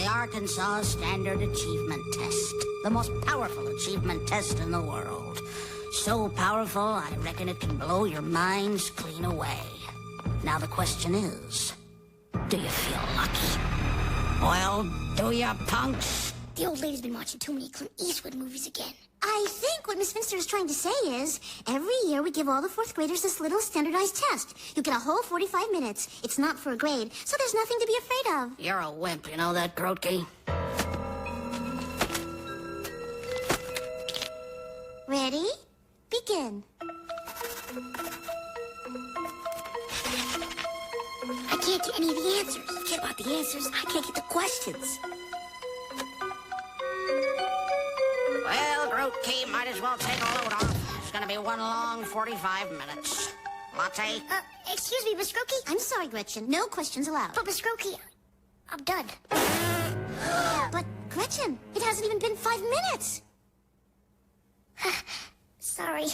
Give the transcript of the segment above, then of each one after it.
the Arkansas Standard Achievement Test. The most powerful achievement test in the world. So powerful, I reckon it can blow your minds clean away. Now the question is, do you feel lucky? Well, do ya, punks? The old lady's been watching too many Clint Eastwood movies again. I think what Miss Finster is trying to say is, every year we give all the fourth graders this little standardized test. You get a whole 45 minutes. It's not for a grade, so there's nothing to be afraid of. You're a wimp, you know that, Grotke? Ready? Begin. I can't get any of the answers. Forget about the answers. I can't get the questions. Well, Grotke, might as well take a load off. It's gonna be one long 45 minutes. Latte? Excuse me, Miss Grotke? I'm sorry, Gretchen. No questions allowed. But, Miss Grotke, I'm done. But, Gretchen, it hasn't even been 5 minutes. Sorry.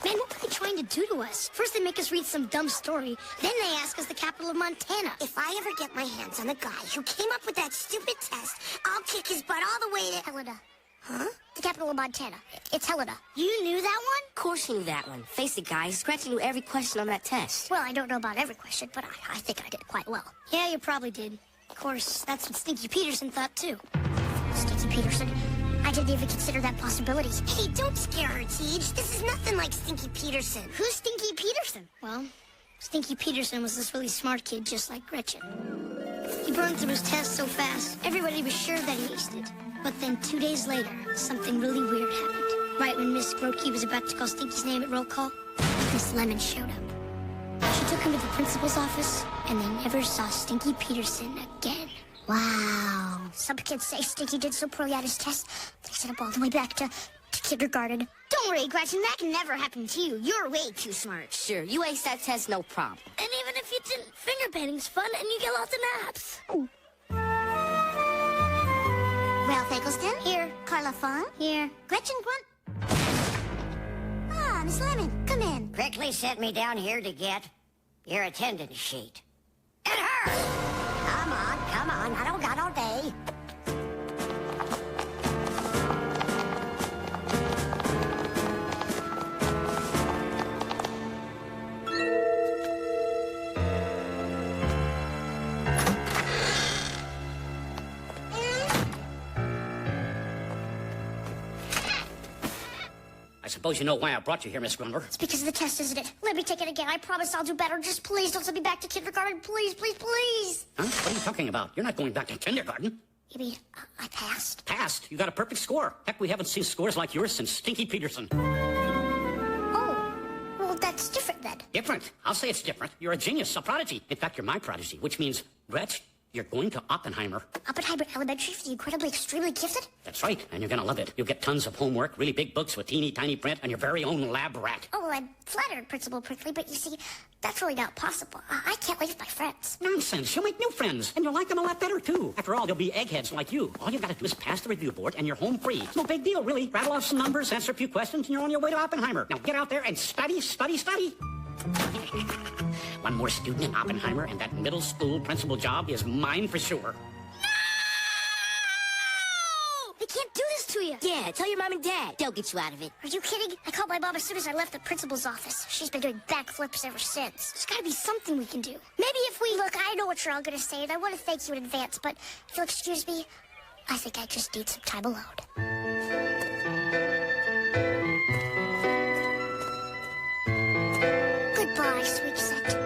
Man, what were they trying to do to us? First they make us read some dumb story, then they ask us the capital of Montana. If I ever get my hands on the guy who came up with that stupid test, I'll kick his butt all the way to... Helena. Huh? The capital of Montana. It's Helena. You knew that one? Of course you knew that one. Face it, guys. Gretchen knew every question on that test. Well, I don't know about every question, but I think I did it quite well. Yeah, you probably did. Of course, that's what Stinky Peterson thought, too. Stinky Peterson? I didn't even consider that possibility. Hey, don't scare her, Teej. This is nothing like Stinky Peterson. Who's Stinky Peterson? Well, Stinky Peterson was this really smart kid just like Gretchen. He burned through his test so fast, everybody was sure that he aced it. But then 2 days later, something really weird happened. Right when Miss Grotke was about to call Stinky's name at roll call, Miss Lemon showed up. She took him to the principal's office, and they never saw Stinky Peterson again. Wow. Some kids say Stinky did so poorly at his test, they sent him all the way back to kindergarten. Don't worry, Gretchen, that can never happen to you. You're way too smart. Sure, you aced that test, no problem. And even if you didn't, finger painting's fun and you get lots of naps. Ralph Eggleston? Here. Carla Fong? Here. Gretchen Grunt? Ah, Miss Lemon, come in. Prickly sent me down here to get your attendance sheet. And her! Come on, I don't got all day. I suppose you know why I brought you here, Miss Grumbler. It's because of the test, isn't it? Let me take it again. I promise I'll do better. Just please don't send me back to kindergarten. Please, please, please. Huh? What are you talking about? You're not going back to kindergarten. You mean I passed? Passed? You got a perfect score. Heck, we haven't seen scores like yours since Stinky Peterson. Oh, well, that's different then. Different? I'll say it's different. You're a genius, a prodigy. In fact, you're my prodigy, which means, Gretch, you're going to Oppenheimer. Oppenheimer Elementary for the incredibly, extremely gifted? That's right, and you're going to love it. You'll get tons of homework, really big books with teeny tiny print, and your very own lab rat. Oh, well, I'm flattered, Principal Prickly, but you see, that's really not possible. I can't leave my friends. Nonsense. You'll make new friends, and you'll like them a lot better, too. After all, they'll be eggheads like you. All you've got to do is pass the review board, and you're home free. It's no big deal, really. Rattle off some numbers, answer a few questions, and you're on your way to Oppenheimer. Now get out there and study, study, study. One more student in Oppenheimer, and that middle school principal job is mine for sure. No! They can't do this to you. Yeah, tell your mom and dad. They'll get you out of it. Are you kidding? I called my mom as soon as I left the principal's office. She's been doing backflips ever since. There's got to be something we can do. Maybe if we... Look, I know what you're all going to say, and I want to thank you in advance, but if you'll excuse me, I think I just need some time alone. Goodbye, sweet scent.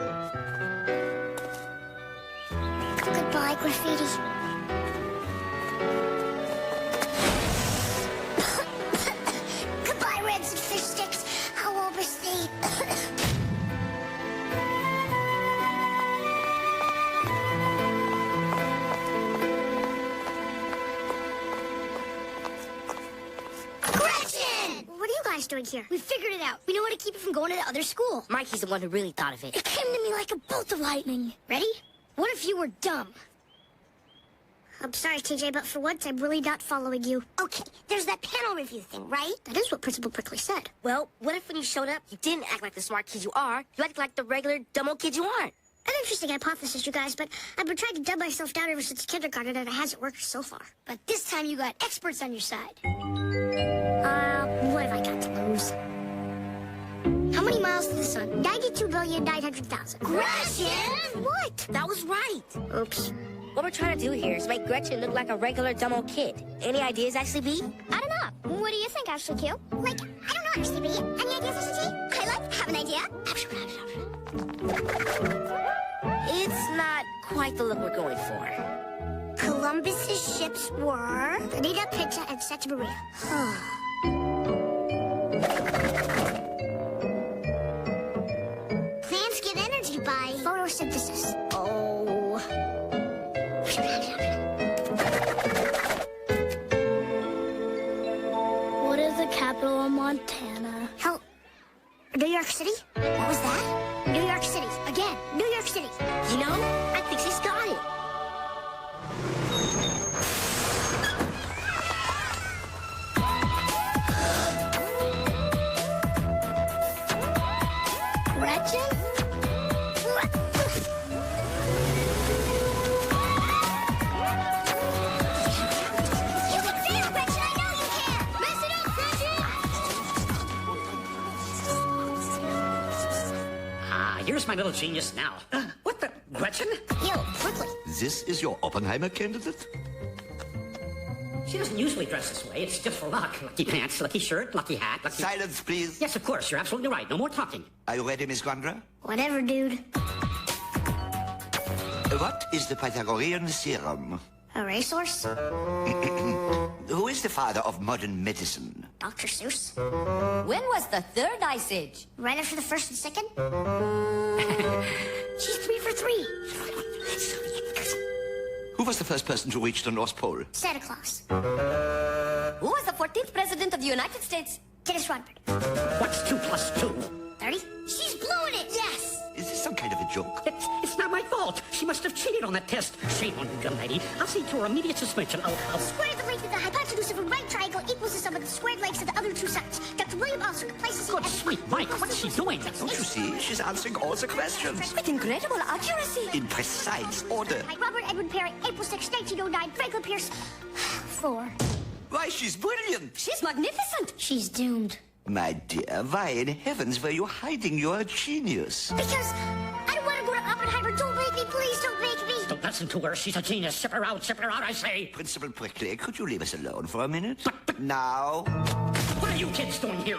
Goodbye, graffiti. Goodbye, reds and fish sticks. I'll always see. Gretchen! What are you guys doing here? We figured it out. We know how to keep it from going to the other school. Mikey's the one who really thought of it. It came to me like a bolt of lightning. Ready? What if you were dumb? I'm sorry, TJ, but for once, I'm really not following you. Okay, there's that panel review thing, right? That is what Principal Prickly said. Well, what if when you showed up, you didn't act like the smart kid you are, you acted like the regular dumb old kid you aren't? An interesting hypothesis, you guys, but I've been trying to dumb myself down ever since kindergarten, and it hasn't worked so far. But this time you got experts on your side. What have I got to lose? How many miles to the sun? 92,900,000. Gretchen! What? That was right. Oops. What we're trying to do here is make Gretchen look like a regular dumb old kid. Any ideas, Ashley B? I don't know. What do you think, Ashley Q? Like, I don't know, Ashley B. Any ideas, Ashley T? I have an idea. It's not quite the look we're going for. Columbus's ships were Anita, Pinta, and Santa Maria. Plants get energy by Photosynthesis. Oh. What is the capital of Montana? Hell, New York City? What was that? New York City. Again, New York City. You know, I think she's got it. Gretchen? You can do it, Gretchen! I know you can! Mess it up, Gretchen! Ah, here's my little genius now. What the? Gretchen? Yo, quickly. This is your Oppenheimer candidate? She doesn't usually dress this way. It's just for luck. Lucky pants, lucky shirt, lucky hat, lucky... Silence, please. Yes, of course. You're absolutely right. No more talking. Are you ready, Miss Grandra? Whatever, dude. What is the Pythagorean theorem? A racehorse? Who is the father of modern medicine? Dr. Seuss? When was the third ice age? Right after the first and second? She's 3 for 3. Who was the first person to reach the North Pole? Santa Claus. Who was the 14th president of the United States? Dennis Rodman. What's 2 plus 2? 30? She's blowing it! Yes! Is this some kind of a joke? It's not my fault. She must have cheated on that test. Shame on you, young lady. I'll see to her immediate suspension. I'll... Square the length of the hypotenuse of a right triangle equals the sum of the squared lengths of the other two sides. Dr. William also replaces Good sweet Mike, what's she doing? Don't you see? She's answering all the questions. With incredible accuracy. In precise order. Robert Edward Perry, April 6, 1909. Franklin Pierce, 4. Why, she's brilliant. She's magnificent. She's doomed. My dear, why in heavens were you hiding your genius? Because I don't want to go to Oppenheimer. Don't make me, please don't make me. Don't listen to her. She's a genius. Ship her out, I say. Principal Prickly, could you leave us alone for a minute? But- Now. What are you kids doing here?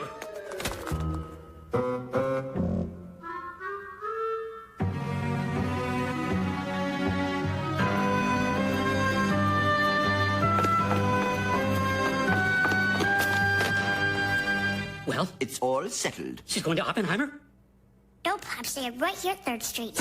Well, It's all settled. she's going to Oppenheimer? Nope, I'm staying right here at 3rd Street.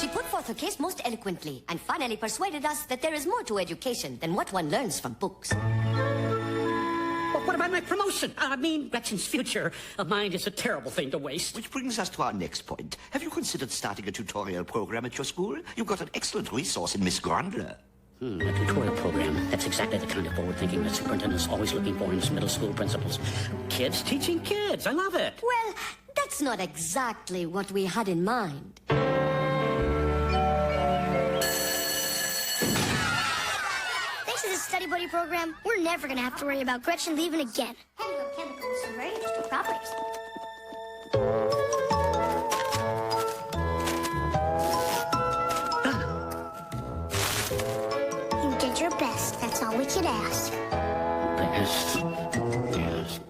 She put forth her case most eloquently and finally persuaded us that there is more to education than what one learns from books. Well, what about my promotion? I mean, Gretchen's future. A mind is a terrible thing to waste. Which brings us to our next point. Have you considered starting a tutorial program at your school? You've got an excellent resource in Miss Grundler. A tutorial program. That's exactly the kind of forward thinking that superintendent's always looking for in his middle school principals. Kids teaching kids. I love it. Well, that's not exactly what we had in mind. Thanks to this study buddy program, we're never going to have to worry about Gretchen leaving again. Heavy chemicals have very interesting properties. You did your best. That's all we could ask. Best. Yes.